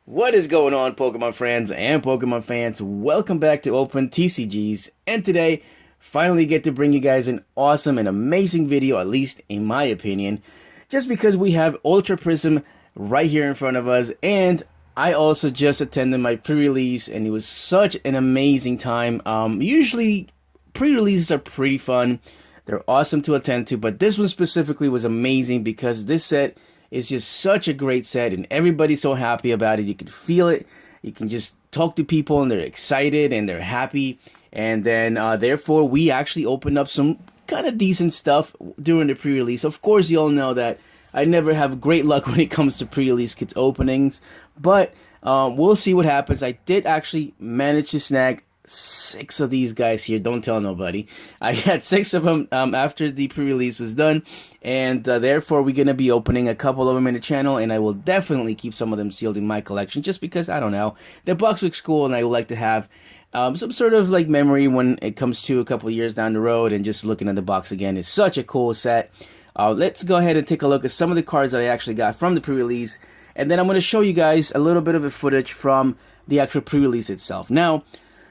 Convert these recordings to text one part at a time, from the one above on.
What is going on, Pokemon friends and Pokemon fans? Welcome back to Open TCGs, and today, finally get to bring you guys an awesome and amazing video, at least in my opinion, just because we have Ultra Prism right here in front of us, and I also just attended my pre-release, and it was such an amazing time. Usually, pre-releases are pretty fun. They're awesome to attend to, but this one specifically was amazing because this set is just such a great set, and everybody's so happy about it. You can feel it. You can just talk to people, and they're excited, and they're happy. And then, therefore, we actually opened up some kind of decent stuff during the pre-release. Of course, you all know that I never have great luck when it comes to pre-release kits openings, but we'll see what happens. I did actually manage to snag 6 of these guys here. Don't tell nobody. I had 6 of them after the pre-release was done, and therefore we're going to be opening a couple of them in the channel, and I will definitely keep some of them sealed in my collection just because, I don't know, the box looks cool, and I would like to have some sort of like memory when it comes to a couple of years down the road, and just looking at the box again is such a cool set. Let's go ahead and take a look at some of the cards that I actually got from the pre-release, and then I'm going to show you guys a little bit of the footage from the actual pre-release itself. Now,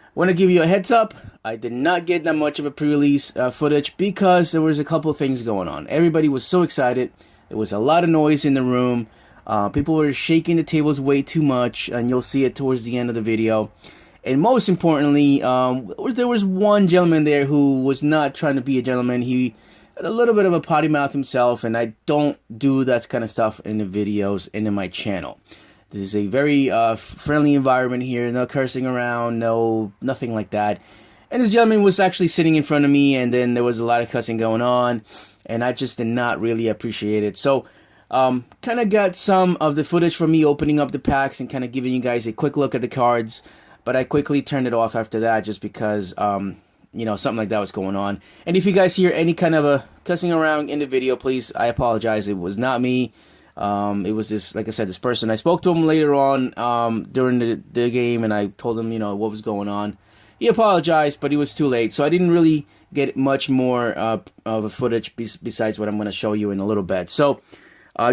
I want to give you a heads up, I did not get that much of a pre-release footage because there was a couple of things going on. Everybody was so excited, there was a lot of noise in the room, people were shaking the tables way too much, and you'll see it towards the end of the video. And most importantly, there was one gentleman there who was not trying to be a gentleman. He had a little bit of a potty mouth himself, and I don't do that kind of stuff in the videos and in my channel. This is a very friendly environment here, no cursing around, nothing like that. And this gentleman was actually sitting in front of me, and then there was a lot of cussing going on, and I just did not really appreciate it. So, kind of got some of the footage from me opening up the packs and kind of giving you guys a quick look at the cards, but I quickly turned it off after that just because, you know, something like that was going on. And if you guys hear any kind of a cussing around in the video, please, I apologize. It was not me. It was this, like I said, this person. I spoke to him later on during the game, and I told him, you know, what was going on. He apologized, but he was too late, so I didn't really get much more of a footage besides what I'm going to show you in a little bit. So,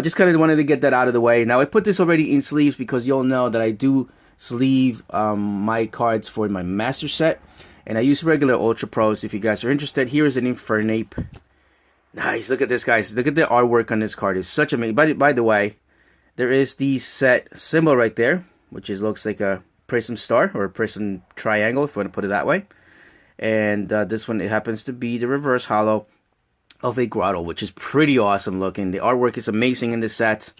just kind of wanted to get that out of the way. Now, I put this already in sleeves because you'll know that I do sleeve my cards for my master set, and I use regular Ultra Pros. If you guys are interested, here is an Infernape. Nice, look at this, guys. Look at the artwork on this card. It's such amazing. By the way, there is the set symbol right there, which looks like a prism star or a prism triangle, if you want to put it that way. And this one, it happens to be the reverse holo of a grotto, which is pretty awesome looking. The artwork is amazing in this set.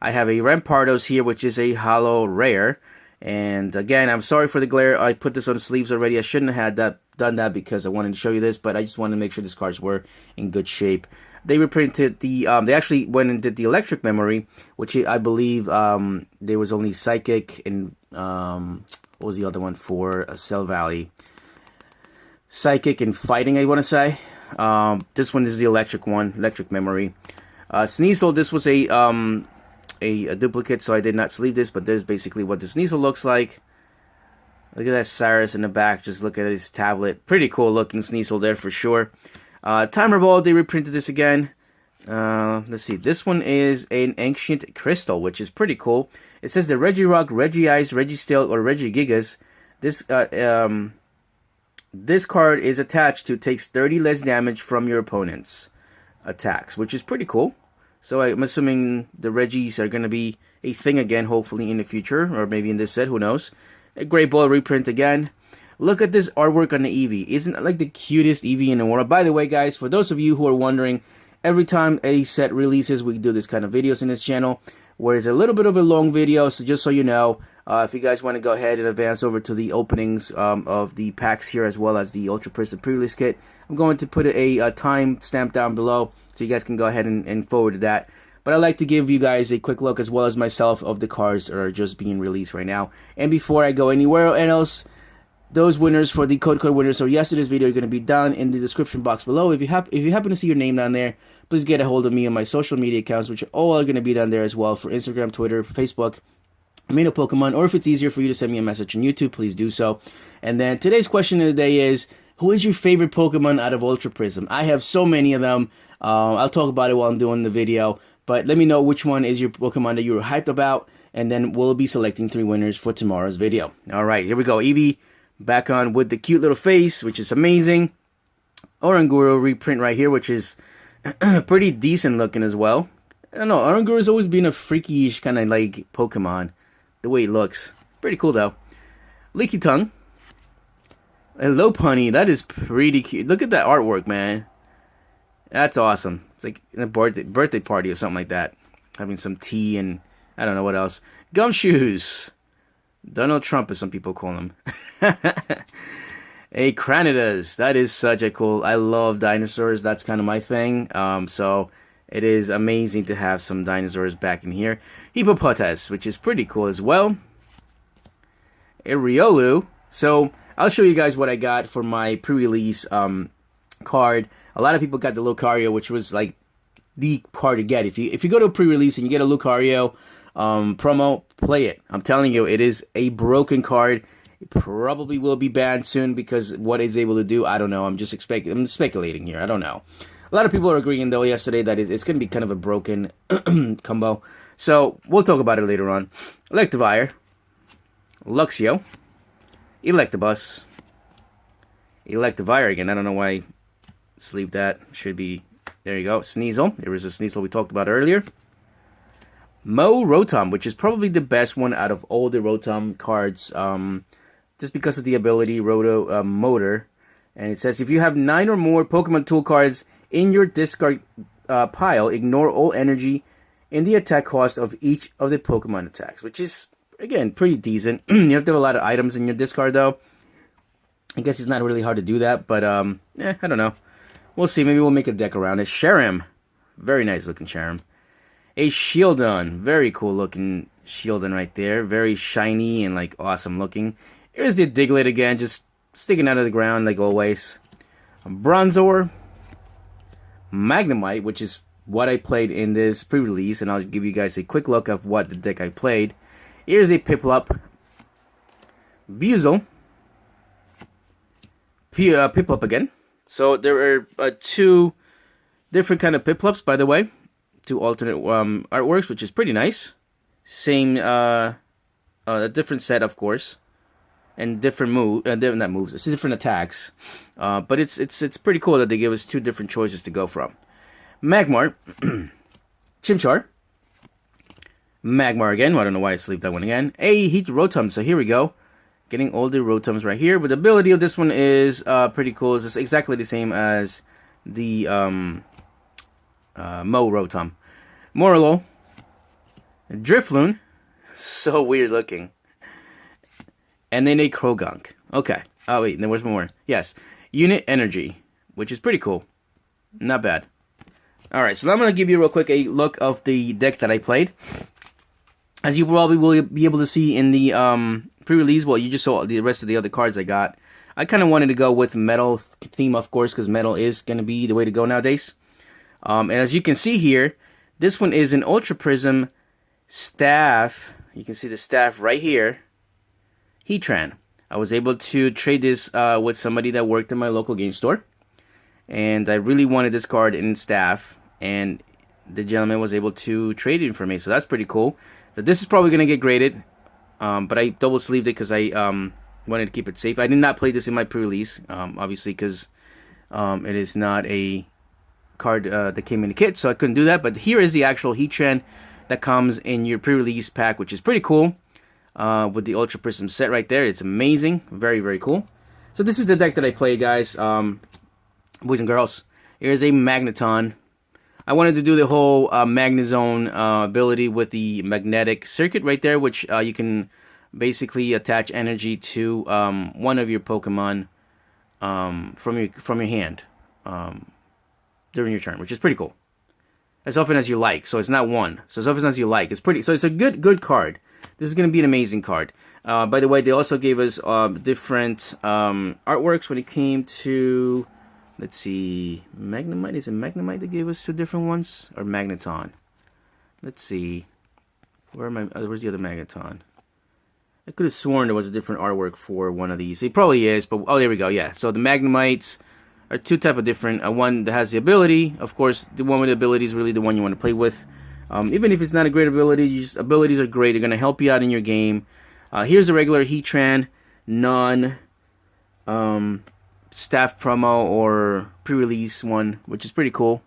I have a Rampardos here, which is a holo rare. And again, I'm sorry for the glare. I put this on sleeves already. I shouldn't have had done that because I wanted to show you this, but I just wanted to make sure these cards were in good shape. They reprinted the, they actually went and did the electric memory, which I believe there was only Psychic and, what was the other one for Cell Valley? Psychic and Fighting, I want to say. This one is the electric one, electric memory. Sneasel, this was a duplicate, so I did not sleeve this, but there's basically what the Sneasel looks like. Look at that Cyrus in the back, just look at his tablet. Pretty cool looking Sneasel there for sure. Timer Ball, they reprinted this again. Let's see, this one is an Ancient Crystal, which is pretty cool. It says the Regirock, Regice, Registeel, or Regigigas. This card is attached to takes 30 less damage from your opponent's attacks, which is pretty cool. So I'm assuming the Regis are going to be a thing again, hopefully in the future, or maybe in this set, who knows. A Great Ball reprint again. Look at this artwork on the Eevee. Isn't it like the cutest Eevee in the world? By the way, guys, for those of you who are wondering, every time a set releases, we do this kind of videos in this channel, where it's a little bit of a long video, so just so you know, if you guys want to go ahead and advance over to the openings of the packs here, as well as the Ultra Prism Prerelease kit, I'm going to put a time stamp down below, so you guys can go ahead and forward that. But I'd like to give you guys a quick look, as well as myself, of the cards that are just being released right now. And before I go anywhere else, those winners for the code winners for yesterday's video are going to be down in the description box below. If you happen to see your name down there, please get a hold of me on my social media accounts, which are all going to be down there as well, for Instagram, Twitter, Facebook, Amino Pokemon, or if it's easier for you to send me a message on YouTube, please do so. And then today's question of the day is, who is your favorite Pokemon out of Ultra Prism? I have so many of them. I'll talk about it while I'm doing the video. But let me know which one is your Pokemon that you were hyped about. and then we'll be selecting 3 winners for tomorrow's video. All right, here we go. Eevee back on with the cute little face, which is amazing. Oranguru reprint right here, which is pretty decent looking as well. I don't know, Oranguru's always been a freaky-ish kind of like Pokemon, the way it looks. Pretty cool though. Leaky Tongue. Hello, Punny. That is pretty cute. Look at that artwork, man. That's awesome. It's like a birthday party or something like that. Having some tea and I don't know what else. Gumshoes. Donald Trump, as some people call him. A Cranidas. That is such a cool. I love dinosaurs. That's kind of my thing. So it is amazing to have some dinosaurs back in here. Hippopotas, which is pretty cool as well. A Riolu. So I'll show you guys what I got for my pre-release card. A lot of people got the Lucario, which was like the card to get. If you go to a pre-release and you get a Lucario promo, play it. I'm telling you, it is a broken card. It probably will be banned soon because what it's able to do, I don't know. I'm speculating here. I don't know. A lot of people are agreeing though yesterday that it's going to be kind of a broken combo. So we'll talk about it later on. Electivire, Luxio, Electabuzz, Electivire again. I don't know why I sleeved that. Should be, there you go. Sneasel. There was a Sneasel we talked about earlier. Rotom, which is probably the best one out of all the Rotom cards. Just because of the ability, Motor. And it says, if you have 9 or more Pokemon Tool cards in your discard pile, ignore all energy in the attack cost of each of the Pokemon attacks. Which is, again, pretty decent. You have to have a lot of items in your discard, though. I guess it's not really hard to do that, but, I don't know. We'll see. Maybe we'll make a deck around it. Sharam. Very nice looking Sharam. A Shieldon. Very cool looking Shieldon right there. Very shiny and, like, awesome looking. Here's the Diglett again, just sticking out of the ground like always. Bronzor. Magnemite, which is what I played in this pre-release, and I'll give you guys a quick look of what the deck I played. Here's a Piplup. Buizel. Piplup again. So there are 2 different kind of Piplups, by the way. 2 alternate artworks, which is pretty nice. Same, a different set, of course. And different not moves, it's different attacks. But it's pretty cool that they give us 2 different choices to go from. Magmar, Chimchar, Magmar again. Well, I don't know why I sleeved that one again. A Heat Rotom. So here we go, getting all the Rotoms right here. But the ability of this one is pretty cool. It's exactly the same as the Rotom. Morlo, Drifloon, so weird looking. And then a Krogunk. Okay. Oh, wait. There was more. Yes. Unit Energy, which is pretty cool. Not bad. Alright, so now I'm going to give you real quick a look of the deck that I played. As you probably will be able to see in the pre-release, well, you just saw the rest of the other cards I got. I kind of wanted to go with metal theme, of course, because metal is going to be the way to go nowadays. And as you can see here, this one is an Ultra Prism staff. You can see the staff right here. Heatran. I was able to trade this with somebody that worked in my local game store. And I really wanted this card in staff. And the gentleman was able to trade it for me. So that's pretty cool. But this is probably going to get graded. But I double sleeved it because I wanted to keep it safe. I did not play this in my pre-release. Obviously because it is not a card that came in the kit. So I couldn't do that. But here is the actual Heatran that comes in your pre-release pack. Which is pretty cool. With the Ultra Prism set right there. It's amazing. Very, very cool. So this is the deck that I play, guys. Boys and girls. Here's a Magneton. I wanted to do the whole Magnezone ability with the magnetic circuit right there, which you can basically attach energy to one of your Pokemon from your hand during your turn, which is pretty cool. As often as you like. So it's not one. So as often as you like. It's pretty. So it's a good card. This is going to be an amazing card. By the way, they also gave us different artworks when it came to, let's see, Magnemite. Is it Magnemite that gave us 2 different ones? Or Magneton? Let's see. Where's the other Magneton? I could have sworn there was a different artwork for one of these. It probably is, but oh, there we go. Yeah. So the Magnemites are 2 type of different. One that has the ability. Of course, the one with the ability is really the one you want to play with. Even if it's not a great ability, abilities are great. They're going to help you out in your game. Here's a regular Heatran non staff promo or pre-release one, which is pretty cool.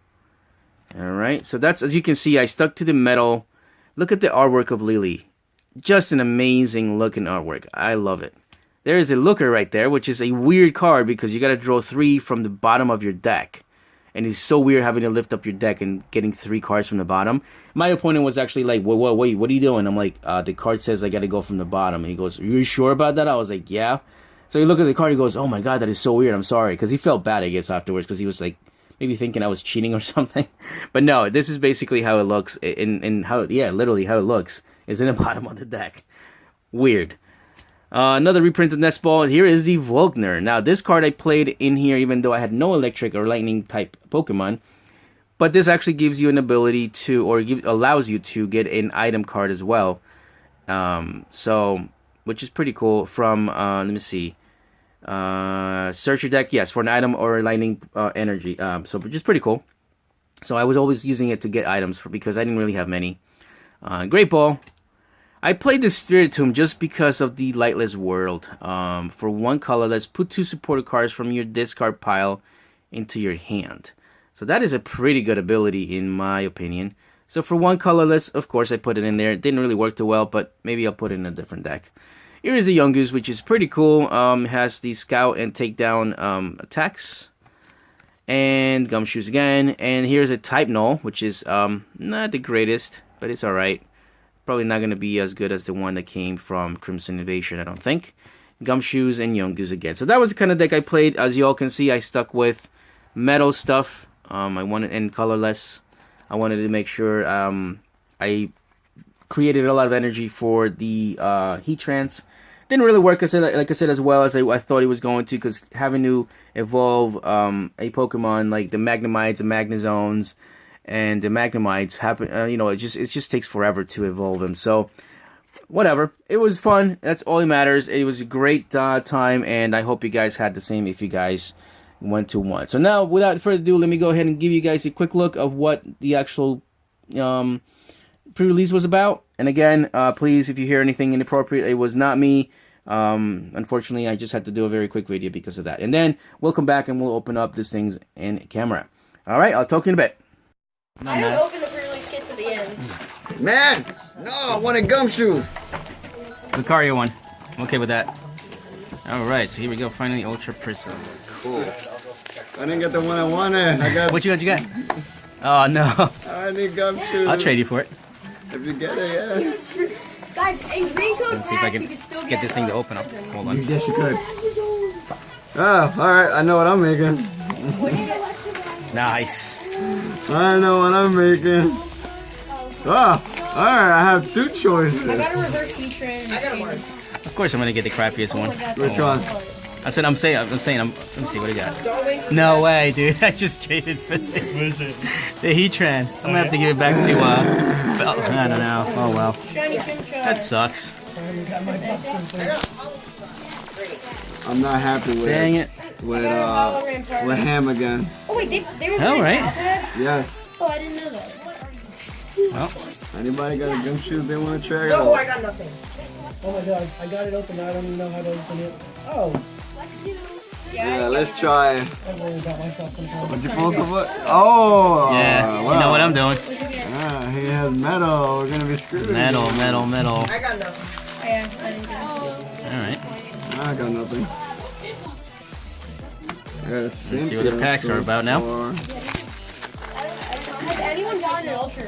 Alright, so that's, as you can see, I stuck to the metal. Look at the artwork of Lily. Just an amazing looking artwork. I love it. There is a looker right there, which is a weird card because you got to draw 3 from the bottom of your deck. And it's so weird having to lift up your deck and getting 3 cards from the bottom. My opponent was actually like, wait, what are you doing? I'm like, the card says I got to go from the bottom. And he goes, are you sure about that? I was like, yeah. So he looked at the card, he goes, oh my god, that is so weird, I'm sorry. Because he felt bad, I guess, afterwards, because he was like, maybe thinking I was cheating or something. But no, this is basically how it looks, and how, yeah, literally how it looks, is in the bottom of the deck. Weird. Another reprinted nest ball, here is the Volkner. Now, this card I played in here, even though I had no electric or lightning type Pokemon. But this actually gives you an ability to, or allows you to get an item card as well. Which is pretty cool from, let me see. Search your deck, yes, for an item or lightning energy. So which is pretty cool. So I was always using it to get items because I didn't really have many. Great ball. I played the Spiritomb just because of the Lightless World. For 1 color, let's put 2 supported cards from your discard pile into your hand. So that is a pretty good ability in my opinion. So for 1 colorless, of course I put it in there. It didn't really work too well, but maybe I'll put it in a different deck. Here is a Yungoos, which is pretty cool. It has the Scout and Takedown attacks. And Gumshoes again. And here's a Type Null, which is not the greatest, but it's alright. Probably not going to be as good as the one that came from Crimson Invasion, I don't think. Gumshoes and Yungoos again. So that was the kind of deck I played. As you all can see, I stuck with metal stuff. I wanted in colorless. I wanted to make sure I created a lot of energy for the Heatrans. Didn't really work, like I said, as well as I thought it was going to, because having to evolve a Pokemon like the Magnemites, the Magnezones, and the Magnemites happen. It just takes forever to evolve them. So whatever, it was fun. That's all that matters. It was a great time, and I hope you guys had the same if you guys went to one. So now, without further ado, let me go ahead and give you guys a quick look of what the actual pre-release was about. And again, please, if you hear anything inappropriate, it was not me. Unfortunately, I just had to do a very quick video because of that. And then we'll come back and we'll open up these things in camera. All right, I'll talk to you in a bit. I didn't open the pre-release kit to the end. Man, no, I wanted Gumshoes. Lucario one. I'm okay with that. All right, so here we go. Finally, Ultra Prism. Cool. I didn't get the one I wanted. I got. What you got? Oh no. I need Gumshoes. I'll trade you for it. If you get it, yeah. Guys, in green code Let's see if I packs, can you can still get this thing to open up. Hold on. Yes, you could. Oh, alright, I know what I'm making. Nice. I know what I'm making. Oh, alright, I have 2 choices. I got a reverse Heatran. I got a one. Of course, I'm gonna get the crappiest one. Which one? Let me see what I got. No way, dude. I just traded for this. What is it? The Heatran. I'm gonna have to give it back to, I don't know. Oh well. That sucks. I'm not happy with Dang it. with Ham again. Oh wait, they were All right. Yes. Oh, I didn't know that. Well, Anybody got a Gumshoes they want to try? No, I got nothing. Oh my god, I got it open. I don't even know how to open it. Oh, Yeah, let's try it. I really got myself in trouble. What's your Pokemon? Oh! yeah. wow. You know what I'm doing. Ah, he has metal. We're gonna be screwed. Metal. I got nothing. Yeah, I didn't get it. All right. I got nothing. Let's see what the packs are about now. Has anyone gotten an Ultra?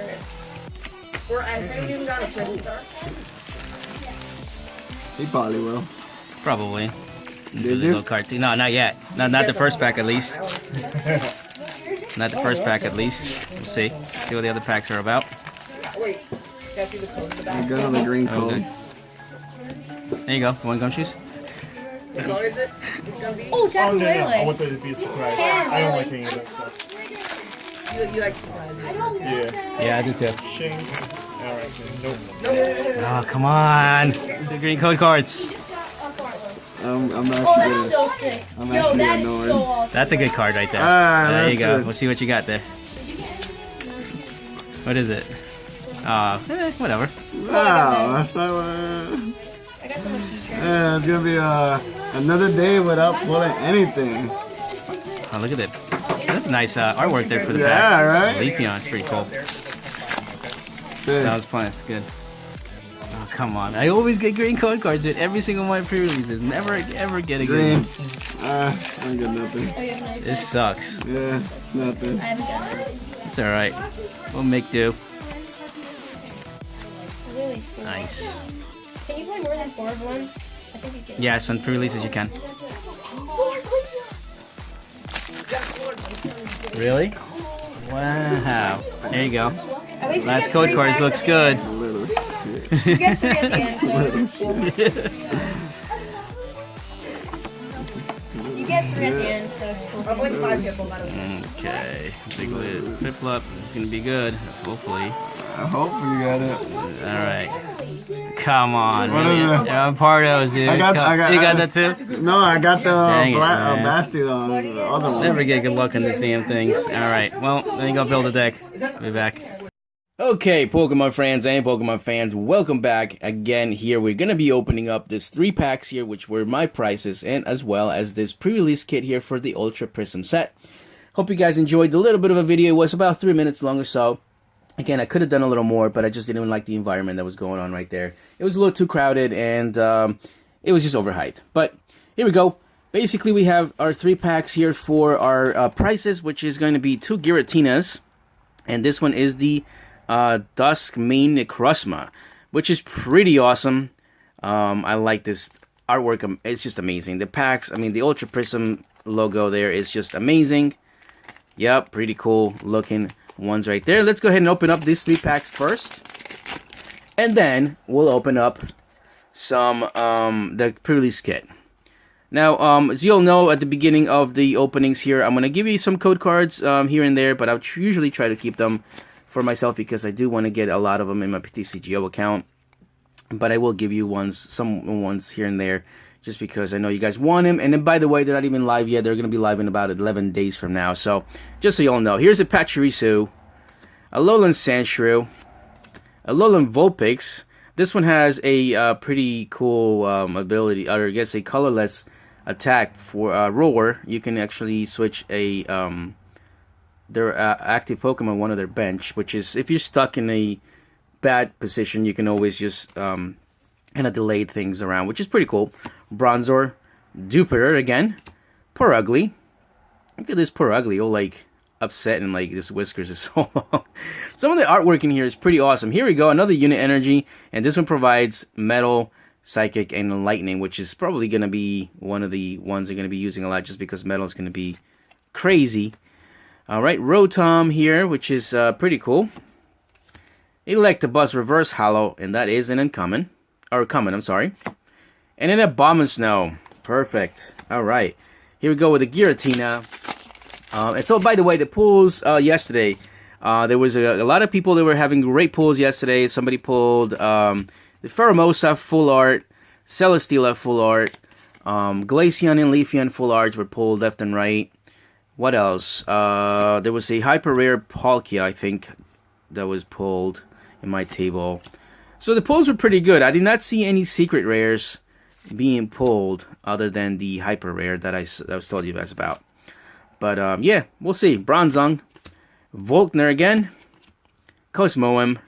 Or has anyone even gotten a Prism Star? He probably will. Probably. Did you? Cartoon. No, not yet. Not the first pack at least. Not the first pack at least. Let's see. See what the other packs are about. Wait, can I see the code in the I back? got on the green code. Okay. There you go. You want Gumshoes? What color is it? It's gonna be. Oh, Oh, Tapu no, no. I Lele. want that to be a surprise. Can, I don't Lily. like any of that stuff. You like surprises. Yeah. Yeah, I do too. Shanks. Alright, nope. Oh, come on. The green code cards. I'm Oh, actually that's gonna. so sick. I'm Yo, actually that's annoyed. so awesome. That's a good card right there. Ah, There you that's go. it. We'll see what you got there. What is it? Whatever. Wow, that's not what... I got so much feature. Yeah, it's gonna be another day without pulling anything. Oh, look at that. That's nice artwork there for the back. Yeah, right? Leafeon, it's pretty cool. Sounds fun. Good. Oh, come on. I always get green code cards in every single one of my pre-releases. Never, ever get a Green. green. I got nothing. Oh, you have an This sucks. Yeah, nothing. I haven't gotten it. It's alright. We'll make do. Really cool. Nice. Can you play more than 4 of one? I think you can. Yes, on pre-releases you can. Really? Wow. There you go. At least you Last get code 3 cards packs looks at good. the end. You get 3 at the end, so it's cool. You get 3 at the end, so it's cool. I'm like 5 people, by the way. Okay. Big lid. Piplup. It's gonna be good. Hopefully. I hope you got it. Alright. Come on. What is it? Yeah, Pardos, dude. I got You got that too? No, I got the Dang it, man. Bastidon, the other one. Never get good luck on these damn things. Alright, well, then you go build a deck. Be back. Okay, Pokemon friends and Pokemon fans, welcome back again here. We're going to be opening up this 3 packs here, which were my prices, and as well as this pre-release kit here for the Ultra Prism set. Hope you guys enjoyed the little bit of a video. It was about 3 minutes long or so. Again, I could have done a little more, but I just didn't like the environment that was going on right there. It was a little too crowded, and it was just overhyped. But here we go. Basically, we have our 3 packs here for our prices, which is going to be 2 Giratinas. And this one is the Dusk Mane Necrozma, which is pretty awesome. I like this artwork. It's just amazing. The packs, I mean, the Ultra Prism logo there is just amazing. Yep, pretty cool looking ones right there. Let's go ahead and open up these 3 packs first, and then we'll open up some the pre-release kit. Now, as you'll know, at the beginning of the openings here, I'm gonna give you some code cards here and there, but I'll usually try to keep them for myself because I do want to get a lot of them in my TCGO account. But I will give you some ones here and there, just because I know you guys want them. And then, by the way, they're not even live yet. They're going to be live in about 11 days from now. So, just so you all know, here's a Pachirisu, Alolan Sandshrew, Alolan Vulpix. This one has a pretty cool ability, or I guess a colorless attack for Roar. You can actually switch a their active Pokemon one of their bench, which is, if you're stuck in a bad position, you can always just kind of delay things around, which is pretty cool. Bronzor, Jupiter again, poor Ugly. Look at this poor Ugly, all like upset and like this whiskers is so long. Some of the artwork in here is pretty awesome. Here we go, another unit energy, and this one provides Metal, Psychic, and Lightning, which is probably going to be one of the ones they're going to be using a lot, just because Metal is going to be crazy. Alright, Rotom here, which is pretty cool. Electabuzz Reverse Hollow, and that is an uncommon. Or common, I'm sorry. And then a Abomasnow. Perfect. Alright. Here we go with the Giratina. And so, by the way, the pulls yesterday, there was a lot of people that were having great pulls yesterday. Somebody pulled the Pheromosa Full Art, Celesteela Full Art, Glaceon and Leafeon Full Art were pulled left and right. What else? There was a hyper rare Palkia, I think, that was pulled in my table. So the pulls were pretty good. I did not see any secret rares being pulled other than the hyper rare that I was told you guys about. But yeah, we'll see. Bronzong, Volkner again, Cosmoem.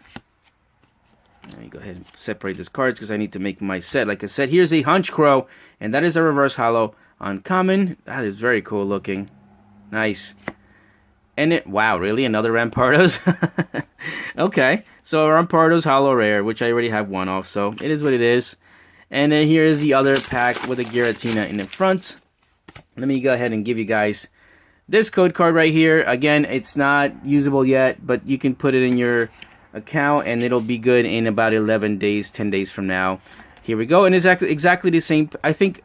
Let me go ahead and separate these cards because I need to make my set. Like I said, here's a Honchkrow, and that is a reverse hollow uncommon. That is very cool looking. Nice. And wow, really? Another Rampardos? Okay. So Rampardos Hollow Rare, which I already have one of, so it is what it is. And then here is the other pack with a Giratina in the front. Let me go ahead and give you guys this code card right here. Again, it's not usable yet, but you can put it in your account and it'll be good in about 11 days, 10 days from now. Here we go. And it's exactly the same. I think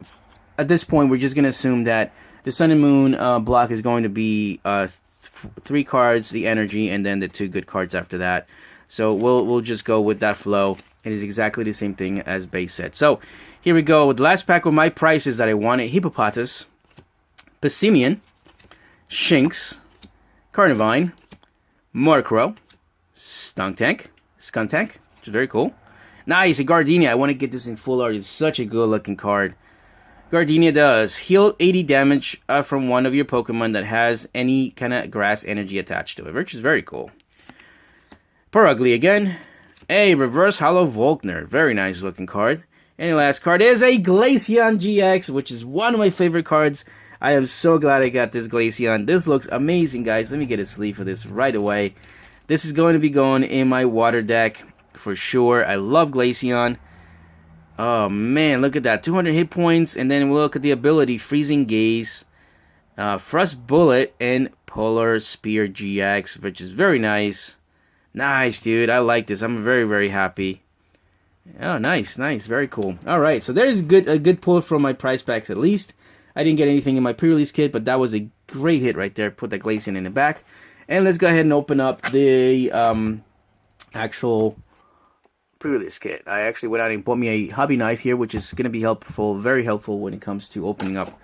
at this point, we're just going to assume that the Sun and Moon block is going to be 3 cards, the energy, and then the 2 good cards after that. So we'll just go with that flow. It is exactly the same thing as base set. So here we go with the last pack with my prices that I wanted. Hippopotas, Passimian, Shinx, Carnivine, Murkrow, Stuntank, Skuntank, which is very cool. Nice, a Gardenia. I want to get this in full art. It's such a good looking card. Gardenia does heal 80 damage from one of your Pokemon that has any kind of grass energy attached to it, which is very cool. Ugly again. A reverse hollow Volkner. Very nice looking card. And the last card is a Glaceon GX, which is one of my favorite cards. I am so glad I got this Glaceon. This looks amazing, guys. Let me get a sleeve for this right away. This is going to be going in my water deck for sure. I love Glaceon. Oh man, look at that. 200 hit points, and then we'll look at the ability. Freezing Gaze, Frost Bullet, and Polar Spear GX, which is very nice. Nice, dude. I like this. I'm very, very happy. Oh, nice, nice. Very cool. Alright, so there's a good pull from my prize packs at least. I didn't get anything in my pre-release kit, but that was a great hit right there. Put that Glaceon in the back. And let's go ahead and open up the actual pre-release kit. I actually went out and bought me a hobby knife here, which is going to be helpful, very helpful when it comes to opening up.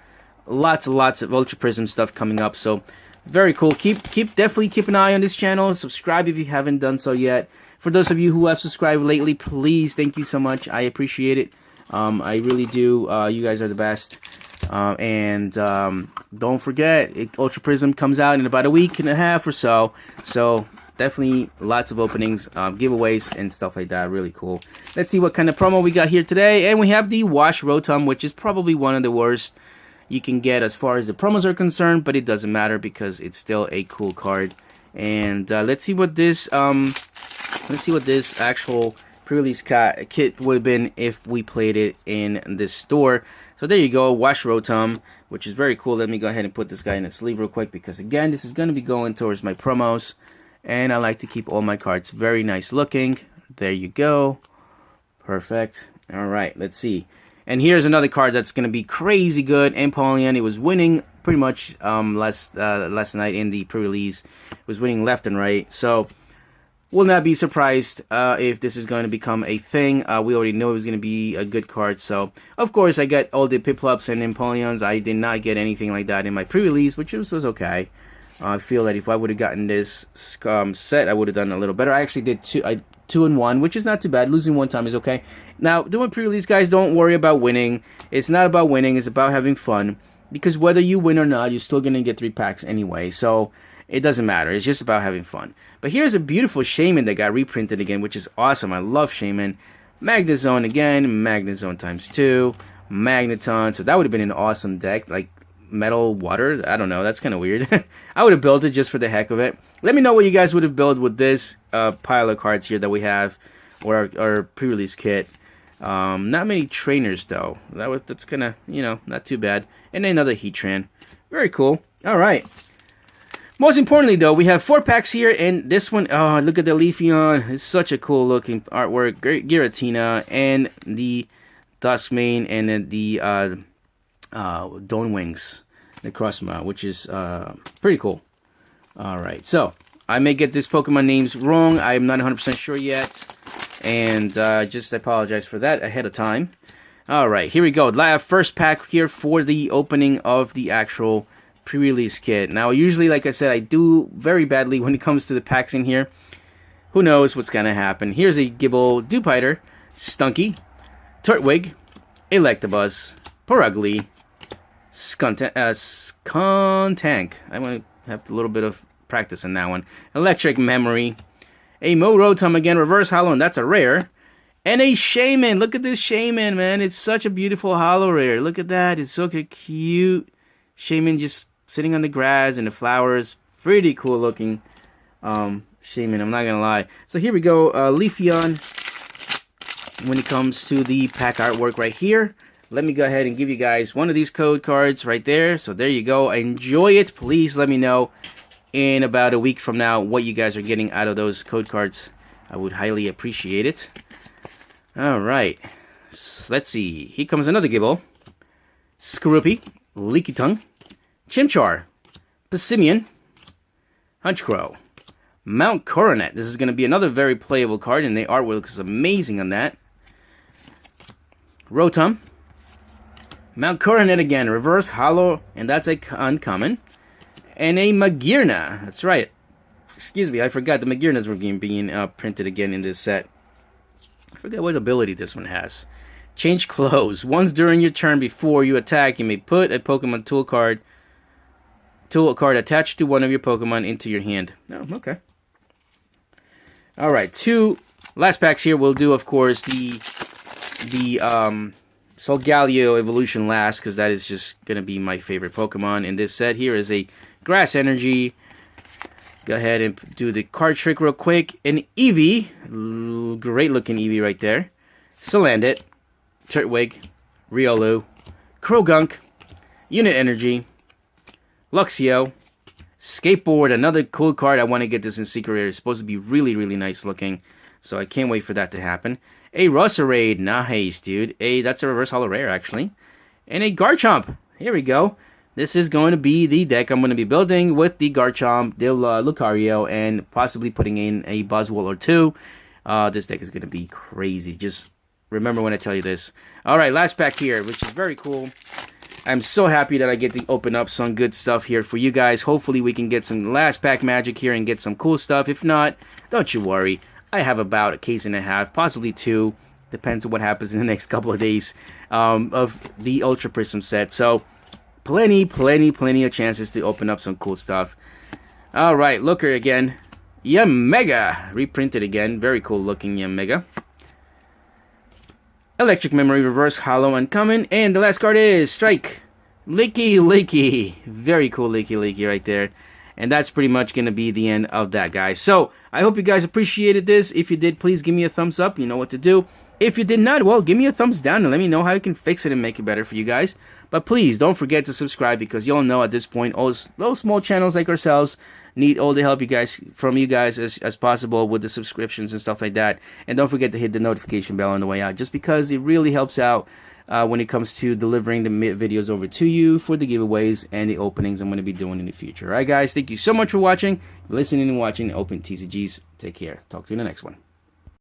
Lots and lots of Ultra Prism stuff coming up, so very cool. Definitely keep an eye on this channel. Subscribe if you haven't done so yet. For those of you who have subscribed lately, please, thank you so much. I appreciate it. I really do. You guys are the best. Don't forget, Ultra Prism comes out in about a week and a half or so. So definitely lots of openings, giveaways, and stuff like that. Really cool. Let's see what kind of promo we got here today. And we have the Wash Rotom, which is probably one of the worst you can get as far as the promos are concerned, but it doesn't matter because it's still a cool card. And let's see what this actual pre-release kit would have been if we played it in this store. So there you go, Wash Rotom, which is very cool. Let me go ahead and put this guy in a sleeve real quick because again, this is going to be going towards my promos, and I like to keep all my cards very nice looking. There you go, perfect. All right, let's see. And here's another card that's going to be crazy good. Empoleon, it was winning pretty much last night in the pre-release. It was winning left and right. So, will not be surprised if this is going to become a thing. We already know it was going to be a good card. So, of course, I got all the Piplups and Empoleons. I did not get anything like that in my pre-release, which was okay. I feel that if I would have gotten this set, I would have done a little better. I actually did two and one, which is not too bad. Losing one time is okay. Now, doing pre-release, guys, don't worry about winning. It's not about winning. It's about having fun. Because whether you win or not, you're still going to get 3 packs anyway. So, it doesn't matter. It's just about having fun. But here's a beautiful Shaman that got reprinted again, which is awesome. I love Shaman. Magnezone again. Magnezone ×2. Magneton. So, that would have been an awesome deck. Like, metal water. I don't know. That's kind of weird. I would have built it just for the heck of it. Let me know what you guys would have built with this pile of cards here that we have, or our pre-release kit. Not many trainers though. That's kind of, not too bad. And another Heatran. Very cool. All right. Most importantly though, we have 4 packs here, and this one, oh, look at the Leafeon. It's such a cool looking artwork. Giratina and the Duskmane, and then the Dawnwings, the Crossma, which is pretty cool. Alright, so I may get this Pokemon names wrong. I'm not 100% sure yet, and just apologize for that ahead of time. Alright, here we go. First pack here for the opening of the actual pre-release kit. Now, usually, like I said, I do very badly when it comes to the packs in here. Who knows what's going to happen. Here's a Gibble, Dewpider, Stunky, Turtwig, Electabuzz, Purugly, Skuntank. I want to have a little bit of practice in that one. Electric Memory, a Rotom again, reverse hollow, and that's a rare. And a Shaman. Look at this Shaman, man. It's such a beautiful hollow rare. Look at that. It's so cute. Shaman just sitting on the grass and the flowers. Pretty cool looking Shaman, I'm not going to lie. So here we go. Leafeon. When it comes to the pack artwork right here, let me go ahead and give you guys one of these code cards right there. So there you go. Enjoy it. Please let me know in about a week from now what you guys are getting out of those code cards. I would highly appreciate it. Alright. Let's see. Here comes another Gibble. Skorupi. Leaky Tongue. Chimchar. Passimian. Hunchcrow. Mount Coronet. This is going to be another very playable card, and the artwork is amazing on that. Rotom. Mount Coronet again, reverse hollow, and that's a uncommon. And a Magearna, that's right. excuse me, I forgot the Magirnas were being printed again in this set. I forget what ability this one has. Change clothes. Once during your turn before you attack, you may put a Pokemon tool card attached to one of your Pokemon into your hand. Oh, okay. Alright, 2 last packs here. We'll do, of course, the Solgaleo evolution last, because that is just going to be my favorite Pokemon in this set. Here is a Grass Energy. Go ahead and do the card trick real quick. An Eevee. Great looking Eevee right there. Salandit. Turtwig. Riolu. Krogunk. Unit Energy. Luxio. Skateboard. Another cool card. I want to get this in Secret Rare. It's supposed to be really, really nice looking. So I can't wait for that to happen. A Roserade. Nice, dude. That's a reverse holo rare, actually. And a Garchomp. Here we go. This is going to be the deck I'm going to be building with the Garchomp, the Lucario, and possibly putting in a Buzzwole or 2. This deck is going to be crazy. Just remember when I tell you this. Alright, last pack here, which is very cool. I'm so happy that I get to open up some good stuff here for you guys. Hopefully we can get some last pack magic here and get some cool stuff. If not, don't you worry. I have about a case and a half, possibly 2. Depends on what happens in the next couple of days of the Ultra Prism set. So, plenty of chances to open up some cool stuff. Alright, Looker again. Yamega! Reprinted again. Very cool looking Yamega. Electric Memory, Reverse Hollow, Uncommon. And the last card is Strike. Licky. Very cool Licky right there. And that's pretty much going to be the end of that, guys. So, I hope you guys appreciated this. If you did, please give me a thumbs up. You know what to do. If you did not, well, give me a thumbs down and let me know how I can fix it and make it better for you guys. But please, don't forget to subscribe, because you'll know at this point, those small channels like ourselves need all the help from you guys as possible with the subscriptions and stuff like that. And don't forget to hit the notification bell on the way out, just because it really helps out when it comes to delivering the videos over to you for the giveaways and the openings I'm going to be doing in the future. Alright guys, thank you so much for watching, listening and watching Open TCGs. Take care. Talk to you in the next one.